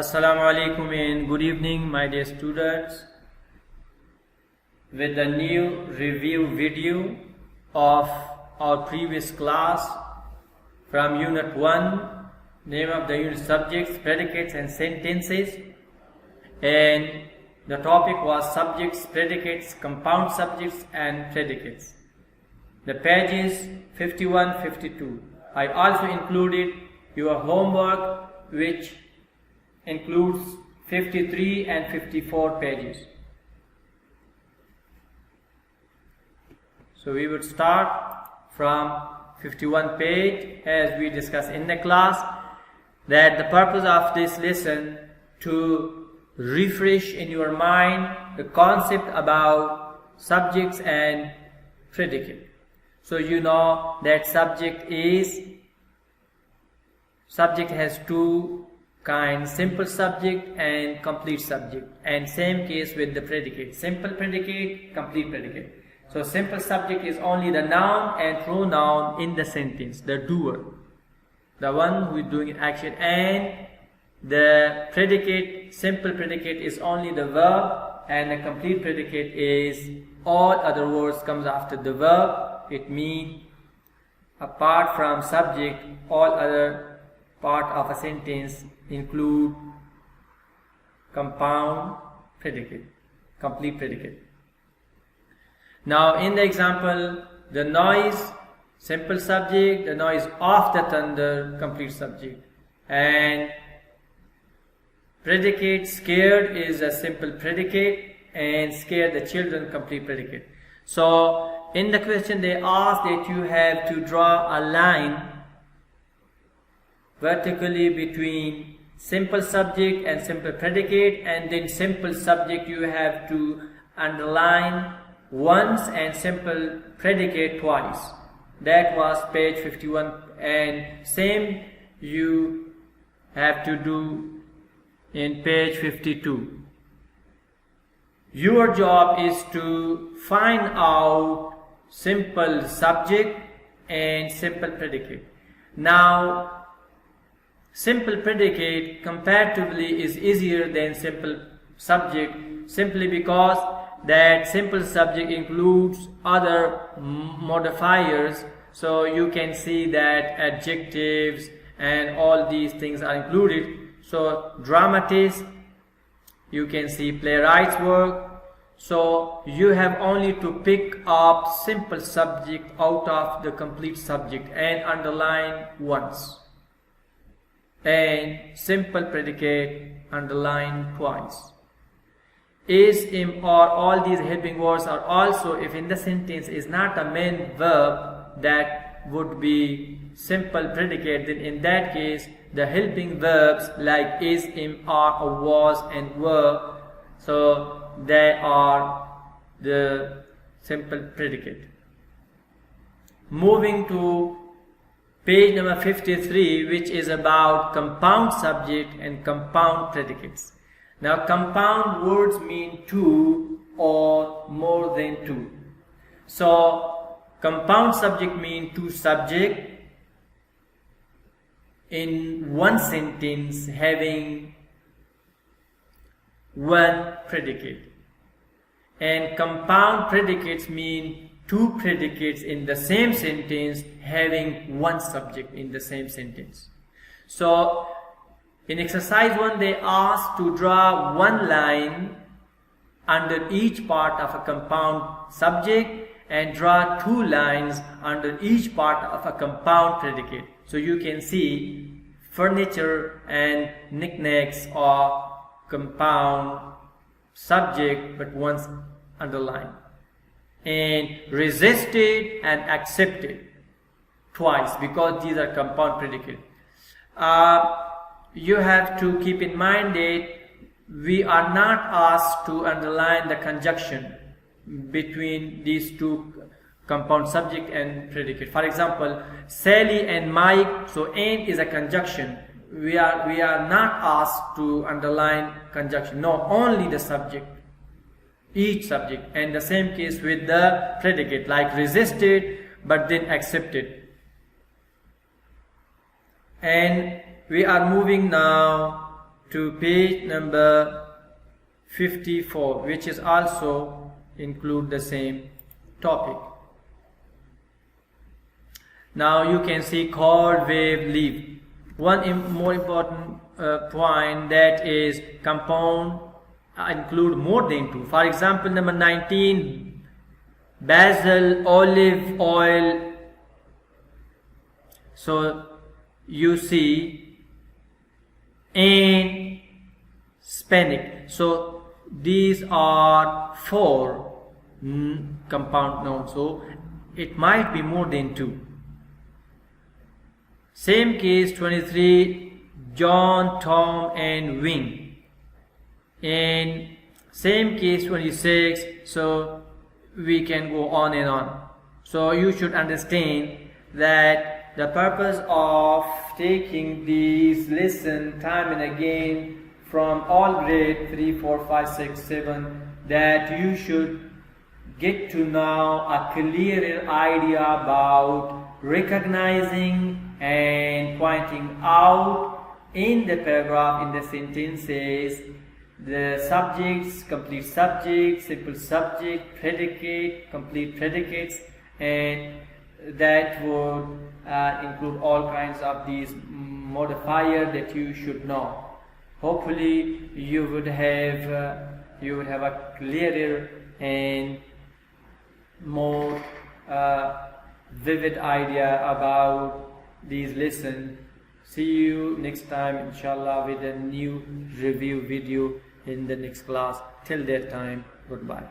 Assalamu alaikum and good evening, my dear students, with a new review video of our previous class from Unit 1. Name of the unit: subjects, predicates and sentences, and the topic was subjects, predicates, compound subjects and predicates. The pages 51-52. I also included your homework, which includes 53 and 54 pages. So we would start from 51 page, as we discussed in the class, that the purpose of this lesson to refresh in your mind the concept about subjects and predicate. So you know that subject has two kinds: simple subject and complete subject, and same case with the predicate: simple predicate, complete predicate. So simple subject is only the noun and pronoun in the sentence, the doer, the one who is doing action, and the predicate, simple predicate, is only the verb, and the complete predicate is all other words comes after the verb. It means apart from subject, all other part of a sentence include compound predicate, complete predicate. Now in the example, the noise, simple subject; the noise of the thunder, complete subject; and predicate, scared, is a simple predicate, and scared the children, complete predicate. So in the question they ask that you have to draw a line vertically between simple subject and simple predicate, and then simple subject you have to underline once and simple predicate twice. That was page 51, and same you have to do in page 52. Your job is to find out simple subject and simple predicate. Now simple predicate comparatively is easier than simple subject, simply because that simple subject includes other modifiers. So you can see that adjectives and all these things are included. So dramatist, you can see playwright's work. So you have only to pick up simple subject out of the complete subject and underline once, and simple predicate underline twice. Is, am, or all these helping words are also, if in the sentence is not a main verb, that would be simple predicate. Then in that case the helping verbs like is, am, are, or was and were, so they are the simple predicate. Moving to page number 53, which is about compound subject and compound predicates. Now compound words mean two or more than two. So compound subject mean two subject in one sentence having one predicate, and compound predicates mean two predicates in the same sentence having one subject in the same sentence. So in exercise 1 they asked to draw one line under each part of a compound subject and draw two lines under each part of a compound predicate. So you can see furniture and knickknacks are compound subject but once underlined, and resisted and accepted twice, because these are compound predicate. You have to keep in mind that we are not asked to underline the conjunction between these two compound subject and predicate. For example, Sally and Mike, so and is a conjunction. We are not asked to underline conjunction. No, only the subject, each subject. And the same case with the predicate, like resisted but then accepted. And we are moving now to page number 54, which is also include the same topic. Now you can see chord, wave, leaf. One more important point, that is compound include more than two. For example, number 19, basil, olive oil. So you see, and Hispanic. So these are 4 compound nouns. So it might be more than 2. Same case 23, John, Tom and Wing. And same case 26, so we can go on and on. So you should understand that the purpose of taking these lessons time and again from all grade 3, 4, 5, 6, 7, that you should get to know a clearer idea about recognizing and pointing out in the paragraph, in the sentences, the subjects, complete subject, simple subject, predicate, complete predicates, and that would include all kinds of these modifiers that you should know. Hopefully you would have a clearer and more vivid idea about these lessons. See you next time, inshallah, with a new review video in the next class. Till that time, goodbye.